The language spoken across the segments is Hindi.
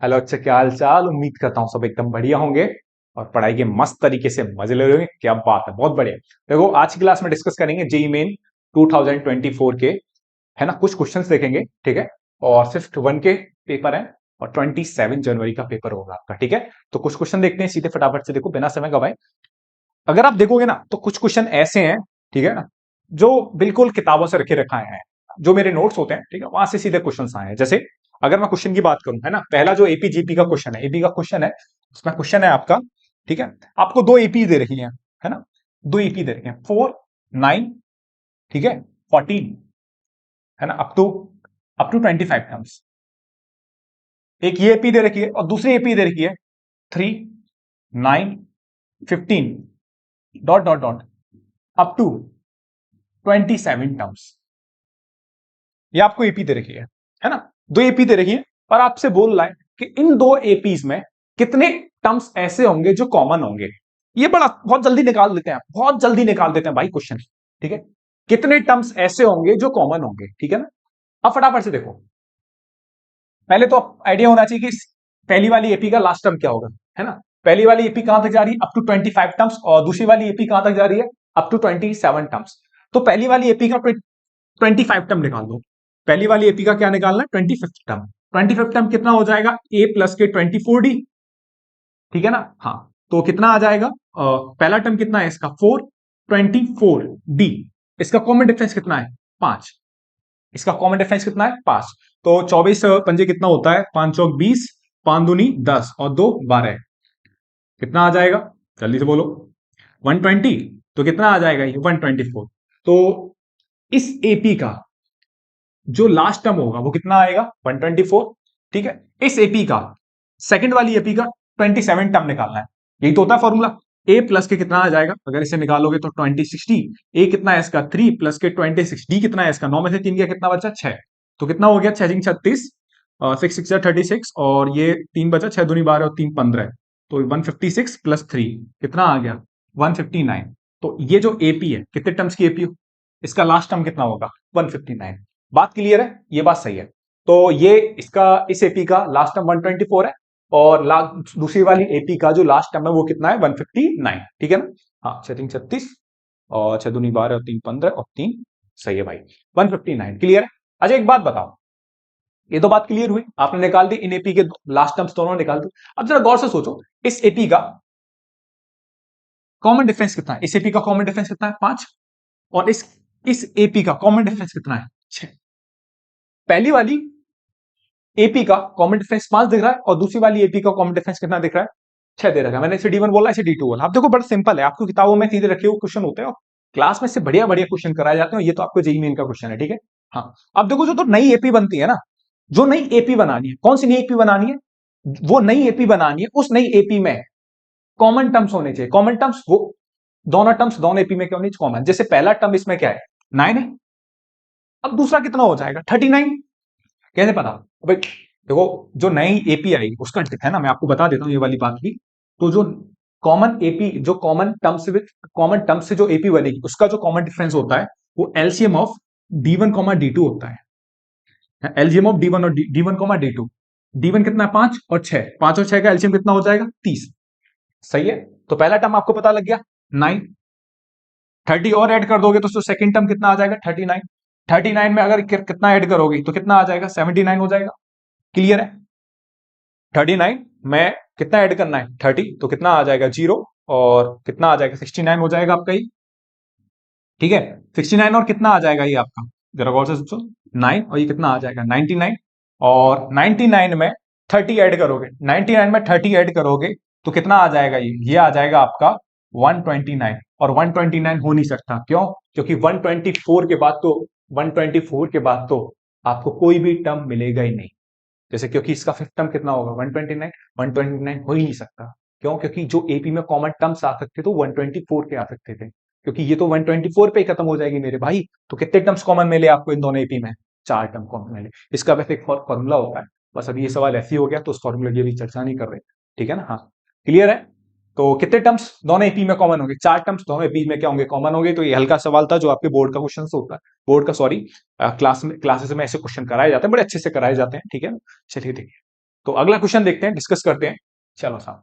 हेलो, अच्छा क्या हाल चाल। उम्मीद करता हूँ सब एकदम बढ़िया होंगे और पढ़ाई के मस्त तरीके से मजे ले रहे होंगे। क्या बात है, बहुत बढ़िया। देखो, आज की क्लास में डिस्कस करेंगे जेई मेन 2024 के, है ना, कुछ क्वेश्चंस देखेंगे, ठीक है। और सिर्फ वन के पेपर है और 27 जनवरी का पेपर होगा आपका, ठीक है। तो कुछ क्वेश्चन देखते हैं सीधे फटाफट से, देखो बिना समय गवाए। अगर आप देखोगे ना तो कुछ क्वेश्चन ऐसे हैं, ठीक है ना, जो बिल्कुल किताबों से रखे रखाए हैं, जो मेरे नोट्स होते हैं, ठीक है, वहां से सीधे क्वेश्चन आए हैं। जैसे अगर मैं क्वेश्चन की बात करूं, है ना, पहला जो एपीजीपी का क्वेश्चन है, एपी का क्वेश्चन है, उसमें क्वेश्चन है आपका, ठीक है। आपको दो एपी दे रखी है ना, दो एपी दे रखी है, 4, 9, ठीक है, 14, है ना, अप टू 25 टर्म्स। एक ये एपी दे रखी है और दूसरी एपी दे रखी है 3, 9, 15, dot dot dot, up to 27 terms. ये आपको एपी दे रखी है ना, दो एपी दे रखी है। और आपसे बोल रहा है कि इन दो एपीज में कितने टर्म्स ऐसे होंगे जो कॉमन होंगे। ये बड़ा बहुत जल्दी निकाल देते हैं, बहुत जल्दी निकाल देते हैं भाई क्वेश्चन, ठीक है। कितने टर्म्स ऐसे होंगे जो कॉमन होंगे, ठीक है ना। अब फटाफट से देखो, पहले तो आइडिया होना चाहिए कि पहली वाली एपी का लास्ट टर्म क्या होगा, है ना। पहली वाली एपी कहां तक जा रही है, अप टू 25 टर्म्स, और दूसरी वाली एपी कहां तक जा रही है, अप टू 27 टर्म्स। तो पहली वाली एपी का 25 टर्म निकाल दो। पहली वाली एपी का क्या निकालना है, 25 टर्म। 25 टर्म कितना हो जाएगा, ए प्लस के 24D, ठीक है ना। हाँ, तो कितना आ जाएगा, पहला टर्म कितना है इसका, 4, 24D। इसका कॉमन डिफरेंस कितना है, 5। इसका कॉमन डिफरेंस कितना है, 5। तो 24 पंजे कितना होता है, 5 चौक 20, 5 दूनी 10 और 2 12। कितना आ जाएगा, जल्दी से बोलो, 120। तो कितना आ जाएगा ये, 124। तो इस एपी का जो लास्ट टर्म होगा वो कितना आएगा, 124, ठीक है। इस एपी का सेकंड वाली एपी का 27 टर्म निकालना है। यही तो होता है फॉर्मूला। ए प्लस के कितना आ जाएगा, अगर इसे निकालोगे तो 2060। ए कितना है इसका, 3 प्लस के 26। डी कितना है इसका, 9 में से 3 गया, कितना बचा, 6। तो कितना हो गया, 6 36, 6 6 36, और ये 3 बचा, 6 दूनी 12 और 3 15। तो 156 प्लस 3 कितना आ गया, 159। तो ये जो एपी है, कितने टर्म्स की एपी, इसका लास्ट टर्म कितना होगा, 159। बात क्लियर है, ये बात सही है। तो ये इसका, इस एपी का लास्ट टर्म 124 है, और दूसरी वाली एपी का जो लास्ट टर्म है वो कितना है, 159, ठीक है ना। हाँ, 6 3 36, और 6 दूनी 12 और 3 15 और 3, सही है भाई, 159 क्लियर है। अच्छा एक बात बताओ, ये तो बात क्लियर हुई, आपने निकाल दी इन एपी के लास्ट टर्म्स दोनों निकाल दी। अब जरा गौर से सोचो, इस एपी का कॉमन डिफरेंस कितना है, इस एपी का कॉमन डिफरेंस कितना है, 5। और इस एपी का कॉमन डिफरेंस कितना है, 6। पहली वाली एपी का कॉमन डिफरेंस 5 दिख रहा है और दूसरी वाली एपी का कॉमन डिफरेंस कितना दिख रहा है, 6 दे रखा है। मैंने इसे D1 बोला, इसे D2 बोला। आप देखो बड़ा सिंपल है, आपको किताबों में सीधे रखे हुए क्वेश्चन होते हैं और क्लास में से बढ़िया बढ़िया क्वेश्चन कराए जाते हैं। ये तो आपको जेईई मेन का क्वेश्चन है, ठीक है। हाँ, अब देखो जो तो नई एपी बनती है ना, जो नई एपी बनानी है, कौन सी नई एपी बनानी है, वो नई एपी बनानी है, उस नई एपी में कॉमन टर्म्स होने चाहिए। कॉमन टर्म्स वो दोनों टर्म्स दोनों एपी में क्या होनी चाहिए, कॉमन। जैसे पहला टर्म इसमें क्या है, 9 है, अब दूसरा कितना हो जाएगा, 39। कैसे पता, भाई देखो, जो नई एपी आएगी उसका है ना, मैं आपको बता देता हूं ये वाली बात भी। तो जो कॉमन एपी, जो कॉमन टर्म से जो एपी बनेगी, उसका जो कॉमन डिफरेंस होता है वो एलसीएम ऑफ D1, D2 होता है। एलसीएम ऑफ D1 और D1, D2। D1 कितना है, 5 और 6, 5 और 6 का एलसीएम कितना हो जाएगा, 30। सही है। तो पहला टर्म आपको पता लग गया 9। 30 और ऐड कर दोगे तो सेकंड टर्म कितना आ जाएगा, 39। 39 में अगर कितना ऐड करोगे तो कितना आ जाएगा, 79 हो जाएगा। क्लियर है। 39 में कितना ऐड करना है, 30, तो कितना आ जाएगा, 0। और कितना आ जाएगा, 69 हो जाएगा आपका ये, ठीक है। 69 और कितना आ जाएगा ये आपका, जरा गौर से सोचो, 9 और ये कितना आ जाएगा, 99। और 99 में 30 ऐड करोगे, 99 में 30 ऐड करोगे तो कितना आ जाएगा, ये आ जाएगा आपका 129। और 129 हो नहीं सकता, क्यों, क्योंकि 124 के बाद तो 124 के बाद तो आपको कोई भी टर्म मिलेगा ही नहीं। जैसे क्योंकि इसका फिफ्थ टर्म कितना होगा, 129। 129 हो ही नहीं सकता, क्यों, क्योंकि जो एपी में कॉमन टर्म्स आ सकते तो 124 के आ सकते थे, क्योंकि ये तो 124 पे ही खत्म हो जाएगी मेरे भाई। तो कितने टर्म्स कॉमन मिले आपको इन दोनों एपी में, 4 टर्म कॉमन मिले। इसका वैसे एक फॉर्मूला होता है, बस अभी ये सवाल ऐसे ही हो गया तो उस फॉर्मूला की अभी चर्चा नहीं कर रहे, ठीक है ना। हाँ, क्लियर है। तो कितने टर्म्स दोनों एपी में कॉमन होंगे, 4 टर्म्स दोनों एपी में क्या होंगे, कॉमन होंगे। तो ये हल्का सवाल था जो आपके बोर्ड का क्वेश्चन होता है, बोर्ड का सॉरी, क्लासेस में ऐसे क्वेश्चन कराए जाते हैं, बड़े अच्छे से कराए जाते हैं, ठीक है ना। चलिए देखिए, तो अगला क्वेश्चन देखते हैं, डिस्कस करते हैं। चलो साहब,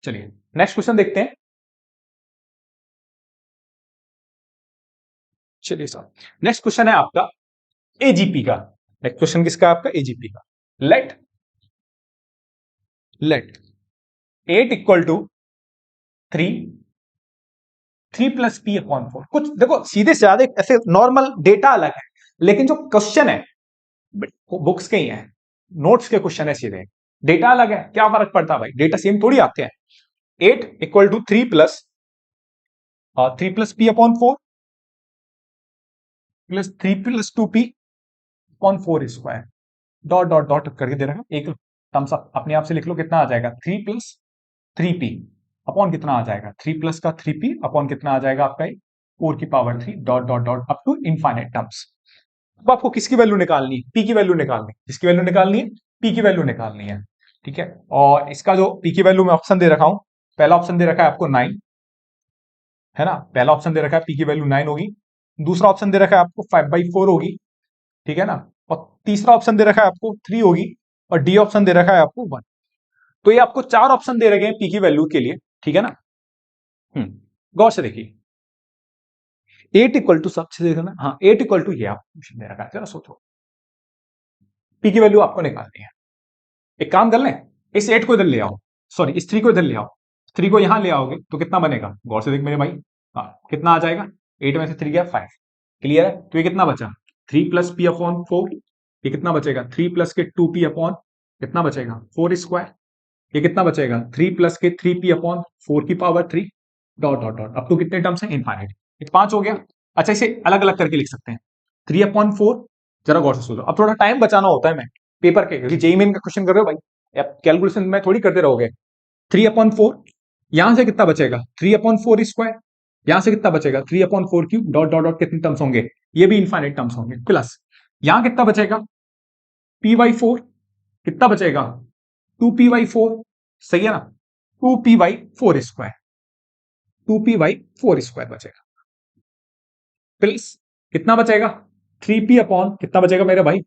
चलिए नेक्स्ट क्वेश्चन देखते हैं। चलिए साहब, नेक्स्ट क्वेश्चन है आपका एजीपी का। नेक्स्ट क्वेश्चन किसका? आपका एजीपी का। Let let 8 equal to 3 plus p upon 4। कुछ देखो सीधे से ज्यादा ऐसे नॉर्मल डेटा अलग है, लेकिन जो क्वेश्चन है बुक्स के ही है, नोट्स के क्वेश्चन है, सीधे डेटा अलग है। क्या फर्क पड़ता है भाई, डेटा सेम थोड़ी आते हैं। 8 equal to 3 plus p upon 4 plus 3 plus 2 p upon 4 square, dot dot dot करके दे रहा है। एक थम्स अप अपने आप से लिख लो, कितना आ जाएगा? 3 प्लस 3 पी अपॉन कितना आ जाएगा? 3 प्लस का 3 पी अपॉन कितना आ जाएगा आपका? 4 की power 3 dot dot dot up to infinite terms. अब आपको किसकी वैल्यू निकालनी है? पी की वैल्यू निकालनी है। किसकी वैल्यू निकालनी है? पी की वैल्यू निकालनी है। ठीक है, और इसका जो पी की वैल्यू मैं ऑप्शन दे रखा हूं, पहला ऑप्शन दे रखा है आपको 9, है ना। पहला ऑप्शन दे रखा है पी की वैल्यू 9 होगी। दूसरा ऑप्शन दे रखा है आपको 5/4 होगी, ठीक है ना। और तीसरा ऑप्शन दे रखा है आपको 3 होगी, और डी ऑप्शन दे रखा है आपको 1। तो ये आपको 4 ऑप्शन दे रखे हैं पी की वैल्यू के लिए, ठीक है ना। गौर से देखिए, 8 इक्वल टू, सबसे देखना, हाँ 8 इक्वल टू, ये आपको क्वेश्चन दे रखा है, जरा सोचो। पी की वैल्यू आपको निकालनी है। एक काम कर लें, इस 8 को इधर ले आओ, सॉरी इस 3 को इधर ले आओ। 3 को यहां ले आओगे तो कितना बनेगा? गौर से देख मेरे भाई, हाँ कितना आ जाएगा? 8 में से 3 गया 5। क्लियर है? तो ये कितना बचा? 3 प्लस पी अपॉन 4। ये कितना बचेगा? 3 प्लस के 2 पी अपॉन कितना बचेगा? 4 स्क्वायर। ये कितना बचेगा? 3 प्लस के 3 पी अपॉन 4 की पावर 3 डॉट डॉट डॉट। अब तो कितने टर्म्स हैं? इनफाइनाइट। ये 5 हो गया। अच्छा, इसे अलग अलग करके लिख सकते हैं। 3/4, जरा गौर से सोचो। अब थोड़ा टाइम बचाना होता है मैं पेपर के, क्योंकि जेईई मेन का क्वेश्चन कर रहे हो भाई, अब कैलकुलेशन में थोड़ी करते रहोगे। 3/4, यहां से कितना बचेगा? 3/4 स्क्वायर। यहां से कितना बचेगा? 3/4 क्यूब डॉट डॉट डॉट। कितने टर्म्स होंगे? ये भी इनफाइनाइट टर्म्स होंगे। प्लस यहां कितना बचेगा? p/4। कितना बचेगा? 2p/4। सही है ना? 2p/4 स्क्वायर, 2p/4 स्क्वायर बचेगा। प्लस कितना बचेगा? 3p अपॉन कितना बचेगा मेरे भाई?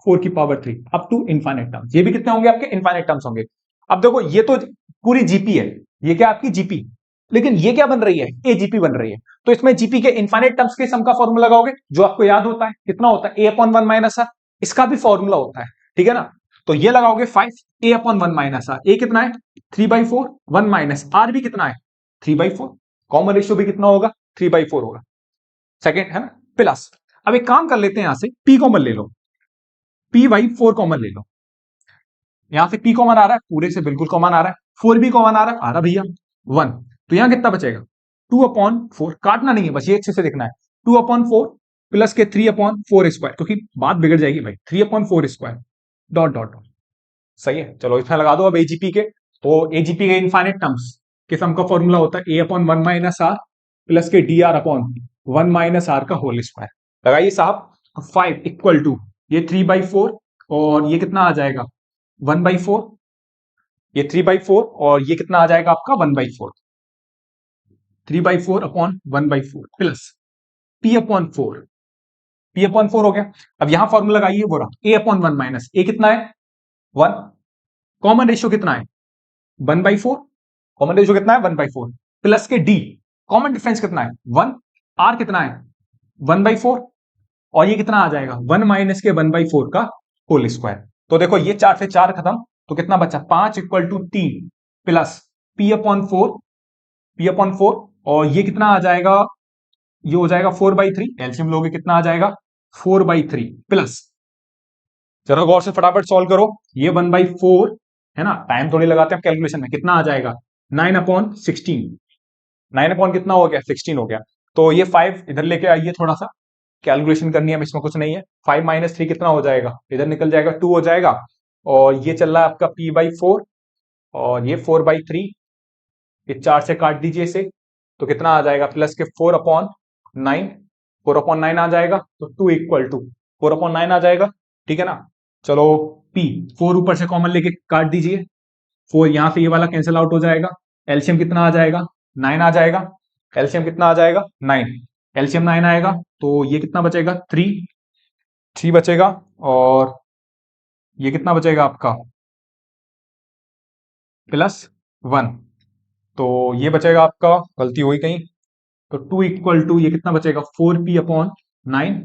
4 की power 3 up to infinite terms. ये भी कितने होंगे आपके? इनफाइनाइट टर्म्स होंगे। अब देखो, ये तो पूरी जीपी है, ये क्या आपकी जीपी, लेकिन ये क्या बन रही है? एजीपी बन रही है। तो इसमें जीपी के इनफाइनाइट टर्म्स के सम का फॉर्मूला लगाओगे, जो आपको याद होता है, कितना होता है? a/1 minus are. इसका भी फॉर्मूला होता है, ठीक है ना। तो ये लगाओगे 5 a/1 माइनस आर। ए कितना है? 3/4। 1 माइनस आर भी कितना है? 3/4। कॉमन रेशियो भी कितना होगा? 3/4 होगा। सेकेंड है ना। प्लस अब एक काम कर लेते हैं, यहां से पी कॉमन ले लो, p/4 कॉमन ले लो। यहां से p कॉमन आ रहा है, पूरे से बिल्कुल कॉमन आ रहा है। 4 भी कॉमन आ रहा भैया 1। तो यहां कितना बचेगा? 2/4। काटना नहीं है, बस ये अच्छे से देखना है। 2/4 प्लस के 3/4 स्क्वायर, क्योंकि बात बिगड़ जाएगी भाई। 3/4 स्क्वायर डॉट डॉट डॉट। सही है, चलो इसमें लगा दो अब एजीपी के। तो एजीपी के इनफाइनाइट टर्म्स के सम का फॉर्मूला होता है a/1 माइनस आर प्लस के dr/1 माइनस आर का होल स्क्वायर। लगाइए साहब। 5 इक्वल टू, ये 3/4 और ये कितना आ जाएगा? 1/4। ये 3/4 और ये कितना आ जाएगा आपका? 1/4। 3/4 अपॉन 1/4 प्लस p/4। p/4 हो गया। अब यहां फॉर्मूला लगाइए, वो रहा a/1 माइनस ए कितना है? 1। कॉमन रेशियो कितना है? 1/4। कॉमन रेशियो कितना है? 1/4 प्लस के डी, कॉमन डिफरेंस कितना है? 1। आर कितना है? 1/4। और ये कितना आ जाएगा? 1 माइनस के 1/4 का होल स्क्वायर। तो देखो, ये 4 से 4 खत्म, तो कितना बचा? 5 इक्वल टू 3 प्लस p/4 और ये कितना आ जाएगा? ये हो जाएगा 4/3। एलसीएम लोगे कितना आ जाएगा? 4/3 प्लस, जरा गौर से फटाफट सॉल्व करो। ये 1/4 है ना, टाइम थोड़ी लगाते हैं कैलकुलेशन में। कितना आ जाएगा? 9/16। 9 अपॉन कितना हो गया? 16 हो गया। तो ये 5 इधर लेके आइए, थोड़ा सा कैलकुलेशन करनी है, इसमें कुछ नहीं है। 5 माइनस 3 कितना हो जाएगा? इधर निकल जाएगा, 2 हो जाएगा। और ये चल रहा है आपका p/4 और ये 4/3। ये 4 से काट दीजिए इसे, तो कितना आ जाएगा? प्लस के 4/9। 4/9 आ जाएगा, तो 2 इक्वल टू 4/9 आ जाएगा, ठीक है ना। चलो, p 4 ऊपर से कॉमन लेके काट दीजिए। 4 यहां से ये वाला कैंसिल आउट हो जाएगा। एलसीएम कितना आ जाएगा? 9 आ जाएगा। एलसीएम कितना आ जाएगा? 9। एलसीएम 9 आएगा, तो ये कितना बचेगा, 3 बचेगा, और ये कितना बचेगा आपका, +1, तो ये बचेगा आपका, गलती हुई कहीं, तो 2 = ये कितना बचेगा, 4p/9,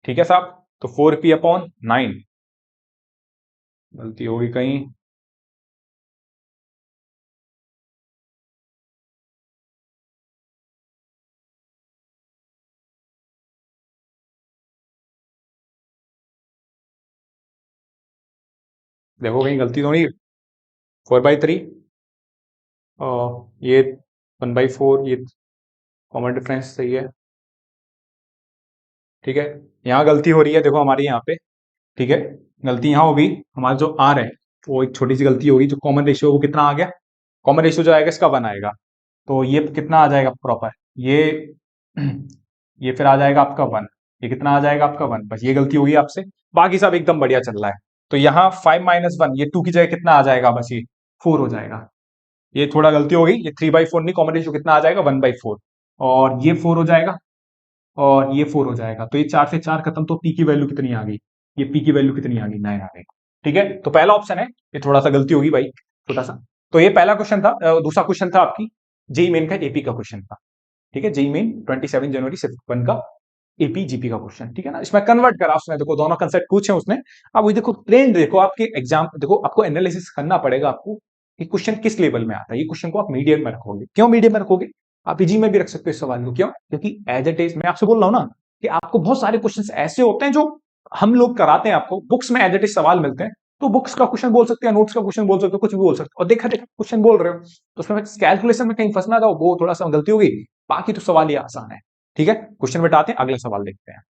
ठीक है साहब, तो 4p/9, गलती होगी कहीं, देखो कहीं गलती तो नहीं, 4/3, ये 1/4, ये कॉमन डिफरेंस सही है, ठीक है, यहाँ गलती हो रही है, देखो हमारी यहाँ पे, ठीक है, गलती यहाँ होगी, हमारा जो आर है वो एक छोटी सी गलती होगी, जो कॉमन रेशियो वो कितना आ गया, कॉमन रेशियो जो आएगा इसका 1 आएगा, तो ये कितना आ जाएगा प्रॉपर, ये ये फिर आ जाएगा आपका 1, ये कितना आ जाएगा आपका 1, बस ये गलती होगी आपसे, बाकी सब एकदम बढ़िया चल रहा है, तो यहाँ 5 - 1, ये 2 की जगह कितना आ जाएगा, बस ये 4 हो जाएगा, ये थोड़ा गलती हो गई, ये 3/4 नहीं, कॉमन रेशियो कितना आ जाएगा, 1/4, और ये 4 हो जाएगा, और ये 4 हो जाएगा, तो ये 4 से 4 खत्म, तो पी की वैल्यू कितनी आ गई, ये पी की वैल्यू कितनी आ गई, 9 आ गई, ठीक है, तो पहला ऑप्शन है, ये थोड़ा सा गलती होगी भाई, छोटा सा, तो ये पहला क्वेश्चन था, दूसरा क्वेश्चन था आपकी जेई मेन का एपी का क्वेश्चन था, ठीक है, जेई मेन 27 जनवरी शिफ्ट 1 का एपी जीपी का क्वेश्चन, ठीक है ना, इसमें कन्वर्ट करा उसने, देखो दोनों कंसेप्ट पूछे उसने, अब वही देखो ट्रेंड, देखो आपके एग्जाम, देखो आपको एनालिसिस करना पड़ेगा आपको कि क्वेश्चन किस लेवल में आता है, ये क्वेश्चन को आप मीडियम में रखोगे, क्यों मीडियम में रखोगे, आप इजी में भी रख सकते हो इस सवाल को, क्यों, क्योंकि एज इट इज मैं आपसे बोल रहा हूं ना कि आपको बहुत सारे क्वेश्चंस ऐसे होते हैं जो हम लोग कराते हैं आपको, बुक्स में एज इट इज सवाल मिलते हैं, तो बुक्स का क्वेश्चन बोल सकते हैं, नोट्स का क्वेश्चन बोल सकते हो, कुछ भी बोल सकते हो, और देखा देखा क्वेश्चन बोल रहे हो, तो उसमें कैलकुलेशन में कहीं फंसना जाओ, वो थोड़ा सा गलती होगी, बाकी तो सवाल ये आसान है, ठीक है, क्वेश्चन बेटाते हैं, अगला सवाल देखते हैं।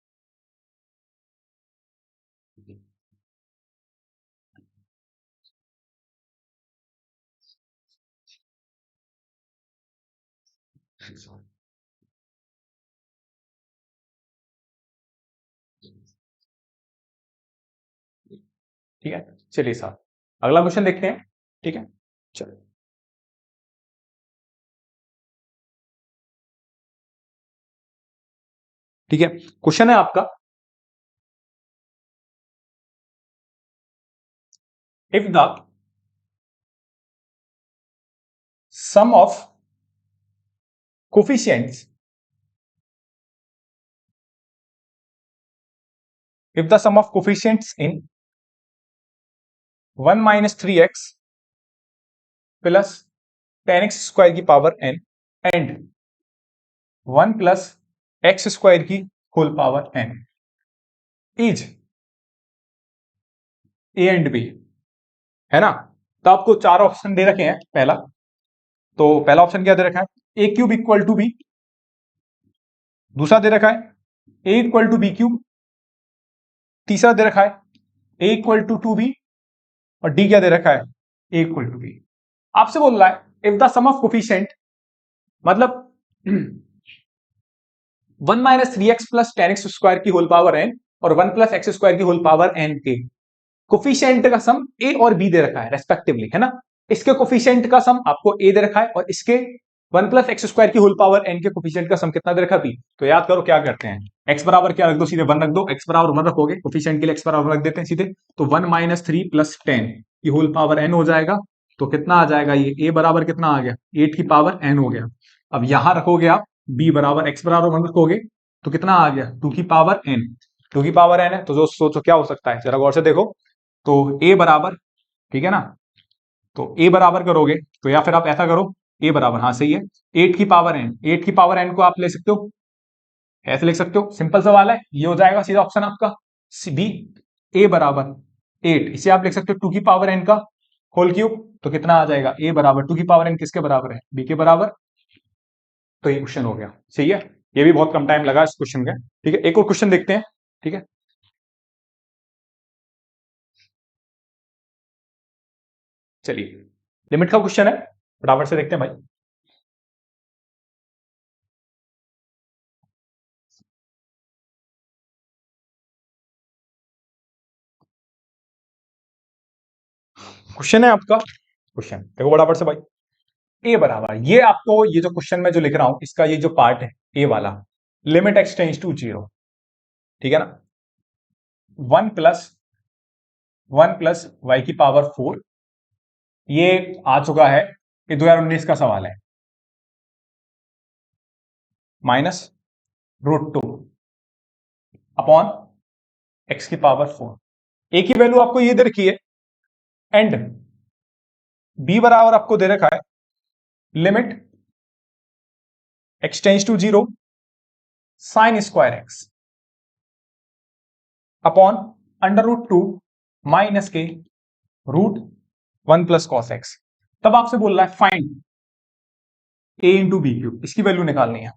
ठीक है, चलिए साहब अगला क्वेश्चन देखते हैं, ठीक है, चलो, ठीक है, क्वेश्चन है आपका, if the sum of coefficients, if the sum of coefficients in 1 - 3x plus tan x square की power n and 1 plus x square की whole power n is A and B, है ना, तो आपको चार ऑप्शन दे रखे हैं, पहला ऑप्शन क्या दे रखा है, a³ = b, दूसरा दे रखा है a =b³, तीसरा दे रखा है a =2b, और डी क्या दे रखा है, a =b, आपसे बोल रहा है if the sum of coefficient, मतलब 1 - 3x plus tan x square की होल पावर n और 1 + x स्क्वायर की होल पावर n के कोफिशिएंट का सम a और b दे रखा है रेस्पेक्टिवली, है ना, इसके कोफिशिएंट का सम आपको a दे रखा है, और इसके 1 + x स्क्वायर की होल पावर n के कोफिशिएंट का सम कितना दे रखा है, b, तो याद करो क्या करते हैं, x बराबर क्या रख दो, सीधे 1 रख दो, x बराबर 1 रखोगे, कोफिशिएंट के लिए x बराबर रख देते हैं सीधे, तो 1 - 3 + 10 की होल पावर n हो जाएगा, तो कितना आ जाएगा, ये a बराबर कितना आ गया, 8 की पावर n हो गया, अब यहां रखोगे आप b बराबर x बराबर 1 रखोगे, तो कितना आ गया, 2 की पावर n, 2 की पावर n है, तो जो सोचो क्या हो सकता है, जरा गौर से देखो, तो a बराबर, ठीक है ना, तो a बराबर करोगे, तो या फिर आप ऐसा करो, a बराबर, हाँ सही है, 8 की पावर n, 8 की पावर n को आप ले सकते हो, ऐसे लिख सकते हो, सिंपल सवाल है, ये हो जाएगा सीधा ऑप्शन आपका बी, a बराबर 8, इसे आप लिख सकते हो 2 की पावर n का होल क्यूब, तो कितना आ जाएगा, a बराबर 2 की पावर n किसके बराबर है, b के बराबर, तो ये क्वेश्चन हो गया, सही है, ये भी बहुत कम टाइम लगा इस क्वेश्चन का, ठीक है, एक और क्वेश्चन देखते हैं, ठीक है, चलिए, लिमिट का क्वेश्चन है, फटाफट से देखते हैं भाई, क्वेश्चन है आपका, क्वेश्चन देखो फटाफट से भाई, ए बराबर, ये आपको ये जो क्वेश्चन में जो लिख रहा हूं इसका ये जो पार्ट है ए वाला, लिमिट एक्स टेंस टू 0, ठीक है ना, 1 प्लस y की पावर 4, ये आ चुका है, ये 2019 का सवाल है, -√2 अपॉन x की पावर 4। ए की वैल्यू आपको ये दे रखी है, एंड बी बराबर आपको दे रखा है limit x tends to 0 sine square x upon √2 minus के √1 प्लस कॉस एक्स। तब आपसे बोल रहा है find a into b cube, इसकी वैल्यू निकालनी है।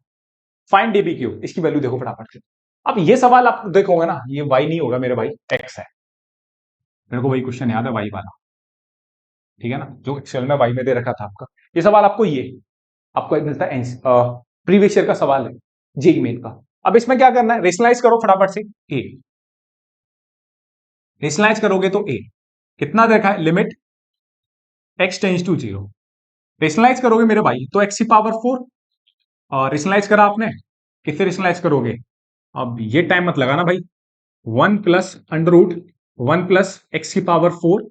फाइंड ए बी क्यूब, इसकी वैल्यू देखो फटाफट से। अब ये सवाल आप देखोगे ना, ये y नहीं होगा मेरे भाई, x है। मेरे को वही क्वेश्चन याद है y वाला, ठीक है ना, जो एक्सेल में y में दे रखा था आपका। ये सवाल आपको आपको एक मिलता है प्रीवियस ईयर का सवाल है, जेईई मेन का। अब इसमें क्या करना है, रेशनलाइज करो फटाफट से। a रेशनलाइज करोगे तो a कितना देखा है, limit x tends to 0। Rationalise करोगे मेरे भाई तो x की पावर 4, और रेशनलाइज करा आपने, किससे रेशनलाइज करोगे, अब ये टाइम मत लगाना भाई, 1 प्लस √1 प्लस x की पावर 4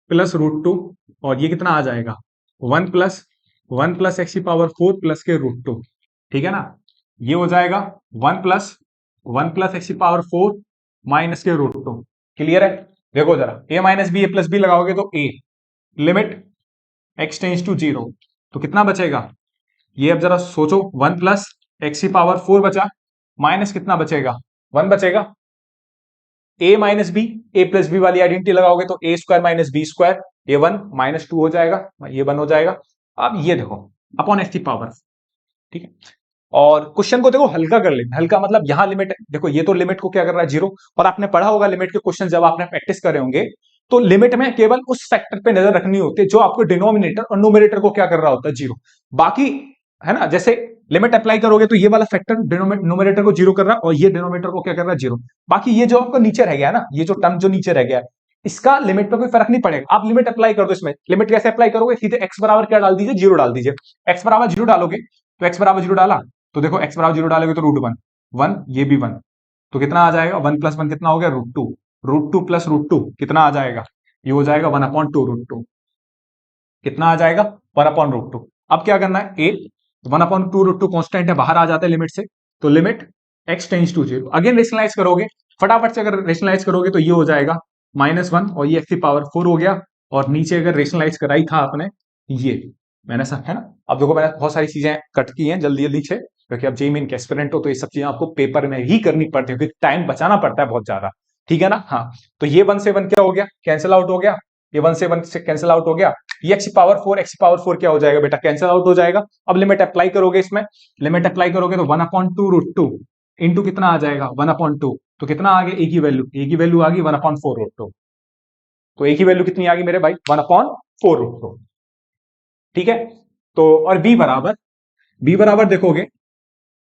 प्लस √2, और ये कितना आ जाएगा, 1 प्लस x की पावर 4 प्लस के √2, ठीक है ना। ये हो जाएगा 1 प्लस x की पावर 4 माइनस के √2। क्लियर है, देखो जरा, a minus b, a plus b लगाओगे तो a limit x tends to 0, तो कितना बचेगा, ये अब जरा सोचो, 1 प्लस x की पावर 4 बचा, माइनस कितना बचेगा, 1 बचेगा। a minus b, a plus b वाली आइडेंटिटी लगाओगे तो a square minus b square, ये 1 -2 हो जाएगा, ये 1 हो जाएगा। अब ये देखो अपॉन x की पावर, ठीक है। और क्वेश्चन को देखो हल्का कर लेना, हल्का मतलब यहां लिमिट, देखो ये तो लिमिट को क्या कर रहा है, 0। और आपने पढ़ा होगा लिमिट के क्वेश्चन, जब आपने प्रैक्टिस करे होंगे, तो लिमिट में केवल उस फैक्टर पे नजर रखनी होती है जो आपको डिनोमिनेटर और न्यूमरेटर को क्या कर रहा होता है, 0। बाकी है ना, जैसे लिमिट अप्लाई करोगे तो ये वाला फैक्टर न्यूमरेटर को 0 कर रहा है, और ये डिनोमिनेटर को क्या कर रहा है, 0। बाकी ये जो आपको नीचे रह गया ना, ये जो टर्म जो नीचे रह गया है, इसका लिमिट पे कोई फर्क नहीं पड़ेगा। आप लिमिट अप्लाई कर दो, इसमें लिमिट कैसे अप्लाई करोगे, सीधे x बराबर क्या डाल दीजिए, 0 डाल दीजिए। x बराबर 0 डालोगे तो x बराबर 0 डाला, तो देखो x बराबर 0 डालोगे तो √1, ये भी 1, तो कितना आ जाएगा, 1 प्लस 1 कितना हो गया, √2, √2 प्लस √2 कितना आ जाएगा, ये हो जाएगा 1/2 √2, कितना आ जाएगा, 1/√2। अब क्या करना है, a 1/2 √2 कांस्टेंट है, बाहर आ जाता है लिमिट से, तो limit x tends to 0। Again rationalise करोगे फटाफट से, अगर रेशनलाइज करोगे तो ये हो जाएगा -1, और ये x की पावर 4 हो गया, और नीचे अगर रेशनलाइज कराई था आपने, ये मैंने सब है ना। अब देखो मैंने बहुत सारी चीजें कट की हैं जल्दी जल्दी से, क्योंकि अब जेईई मेन के एस्पिरेंट हो तो ये सब चीजें आपको पेपर में ही करनी पड़ती है, क्योंकि टाइम बचाना पड़ता है बहुत ज्यादा, ठीक है ना। हाँ, तो ये 1 से 1 क्या हो गया, कैंसिल आउट हो गया, ये 1 से 1 से कैंसिल आउट हो गया, ये x की पावर 4 क्या हो जाएगा बेटा, कैंसिल आउट हो जाएगा। अब लिमिट अप्लाई करोगे, इसमें लिमिट अप्लाई करोगे तो 1/2 √2 इंटू कितना आ जाएगा, 1/2, तो कितना आ गया, a की वैल्यू आ गई 1/4 √2, तो a की वैल्यू कितनी आ गई मेरे भाई, 1/4 √2, ठीक है। तो और b बराबर देखोगे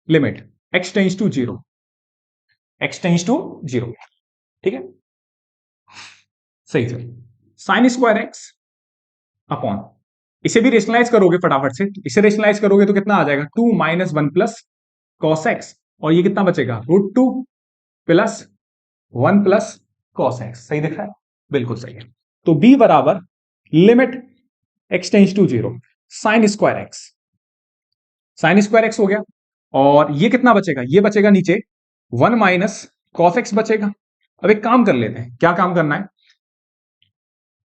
लिमिट x टेंस टू 0, ठीक है, सही से साइन स्क्वायर एक्स अपॉन, इसे भी रेशनलाइज करोगे फटाफट से, इसे रेशनलाइज करोगे तो कितना आ जाएगा, 2 - 1 प्लस कॉस एक्स, और ये कितना बचेगा, √2 प्लस 1 प्लस कॉस एक्स। सही दिख रहा है, बिल्कुल सही है। तो b बराबर limit x tends to 0 sine square x हो गया, और ये कितना बचेगा, ये बचेगा नीचे 1 माइनस कॉस एक्स बचेगा। अब एक काम कर लेते हैं, क्या काम करना है,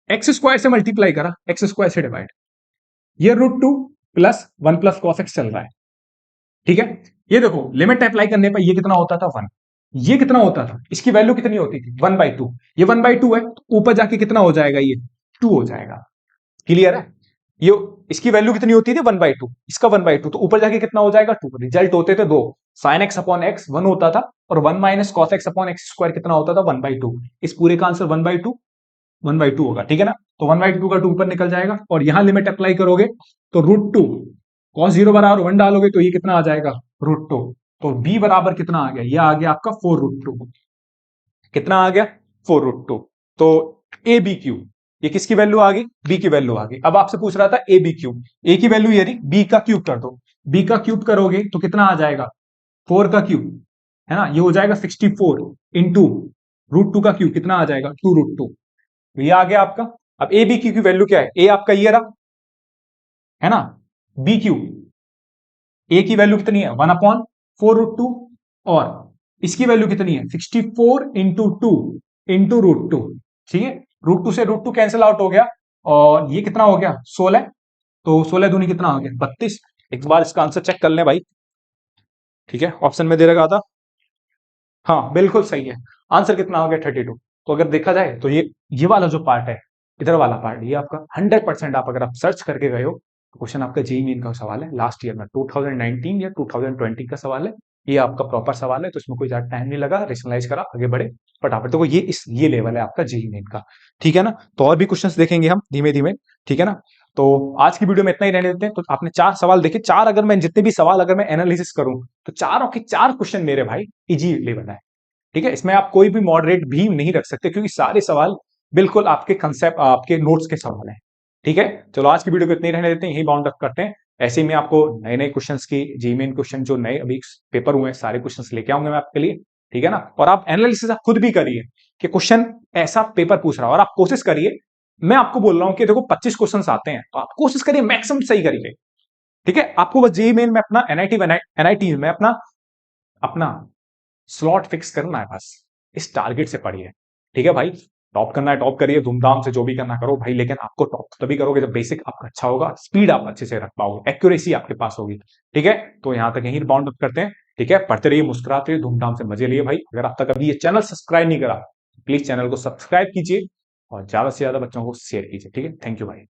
एक्स स्क्वायर से मल्टीप्लाई करा, एक्स स्क्वायर से डिवाइड, ये √2 प्लस 1 प्लस कॉस एक्स चल रहा है, ठीक है। ये देखो लिमिट अप्लाई करने पर ये कितना होता था, 1, ये कितना होता था, इसकी वैल्यू कितनी होती थी, 1/2, ये 1/2 है, तो ऊपर जाके कितना हो जाएगा, ये 2 हो जाएगा। क्लियर है, ये इसकी वैल्यू कितनी होती थी, 1/2, इसका 1/2, तो ऊपर जाके कितना हो जाएगा, 2। रिजल्ट होते थे 2, साइन एक्स अपॉन एक्स 1 होता था, और 1 minus cos x upon x square कितना होता था, 1/2। इस पूरे का आंसर 1/2 होगा, ठीक है ना। तो 1/2 का 2 ऊपर निकल जाएगा, और यहां लिमिट अप्लाई करोगे तो √2 cos 0 बराबर 1 डालोगे तो ये कितना आ जाएगा, √2। तो b बराबर कितना आ गया, ये आ गया आपका 4√2, कितना आ गया, 4√2। तो ए बी क्यू, ये किसकी वैल्यू आ गई, b की वैल्यू आ गई। अब आपसे पूछ रहा था ए बी क्यूब, ए की वैल्यू ये रही, b का क्यूब कर दो, b का क्यूब करोगे तो कितना आ जाएगा, 4 का क्यूब, है ना, ये हो जाएगा 64 इंटू √2 का क्यूब, कितना आ जाएगा 2√2। ये आ गया आपका। अब ए बी क्यू की वैल्यू क्या है, ए आपका ये रहा, है ना, बी क्यू, ए की वैल्यू कितनी है 1/4√2, और इसकी वैल्यू कितनी है 64 इंटू 2 इंटू √2। ठीक है, √2 से √2 कैंसिल आउट हो गया, और ये कितना हो गया 16, तो 16 दूनी कितना हो गया 32। एक बार इसका आंसर चेक कर लें भाई। ठीक है, ऑप्शन में दे रखा था, हाँ बिल्कुल सही है। आंसर कितना हो गया 32। तो अगर देखा जाए तो ये वाला जो पार्ट है, इधर वाला पार्ट, ये आपका 100% आप अगर आप सर्च करके गए हो तो क्वेश्चन आपका जेईई मेन का सवाल है, लास्ट ईयर में 2019 या 2020 का सवाल है। ये आपका प्रॉपर सवाल है, तो इसमें कोई ज्यादा टाइम नहीं लगा, रेशनलाइज करा, आगे बढ़े फटाफट। देखो ये लेवल है आपका जेईई मेन का। ठीक है ना, तो और भी क्वेश्चन देखेंगे हम धीमे धीमे। ठीक है ना, तो आज की वीडियो में इतना ही रहने देते हैं। तो आपने 4 सवाल देखे, 4 अगर मैं जितने भी सवाल अगर मैं एनालिसिस करूं तो चारों के 4 क्वेश्चन मेरे भाई इजी लेवल है। ठीक है, इसमें आप कोई भी मॉडरेट भी नहीं रख सकते, क्योंकि सारे सवाल बिल्कुल आपके कंसेप्ट, आपके नोट्स के सवाल हैं। ठीक है, चलो आज की वीडियो को इतने ही रहने देते हैं, यही बाउंड अप करते हैं। ऐसे ही मैं आपको नए नए क्वेश्चंस की जेईई मेन क्वेश्चन जो नए अभी पेपर हुए हैं, सारे क्वेश्चंस लेके आऊंगा मैं आपके लिए। ठीक है ना, और आप एनालिसिस आप खुद भी करिए कि क्वेश्चन ऐसा पेपर पूछ रहा है, और आप कोशिश करिए, मैं आपको बोल रहा हूं कि देखो 25 क्वेश्चन आते हैं, तो आप कोशिश करिए मैक्सिमम सही करिए। ठीक है, आपको बस जेईई मेन में अपना एनआईटी में अपना अपना स्लॉट फिक्स करना है, बस इस टारगेट से पढ़िए। ठीक है भाई, टॉप करना है टॉप करिए, धूमधाम से जो भी करना करो भाई, लेकिन आपको टॉप तभी करोगे जब बेसिक आपका अच्छा होगा, स्पीड आप अच्छे से रख पाओगे, एक्यूरेसी आपके पास होगी। ठीक है, तो यहां तक यहीं बाउंड अप करते हैं। ठीक है, पढ़ते रहिए, मुस्कुराते रहिए, धूमधाम से मजे लिए भाई। अगर आप तक अभी ये चैनल सब्सक्राइब नहीं करा, प्लीज चैनल को सब्सक्राइब कीजिए और ज्यादा से ज्यादा बच्चों को शेयर कीजिए। ठीक है, थैंक यू भाई।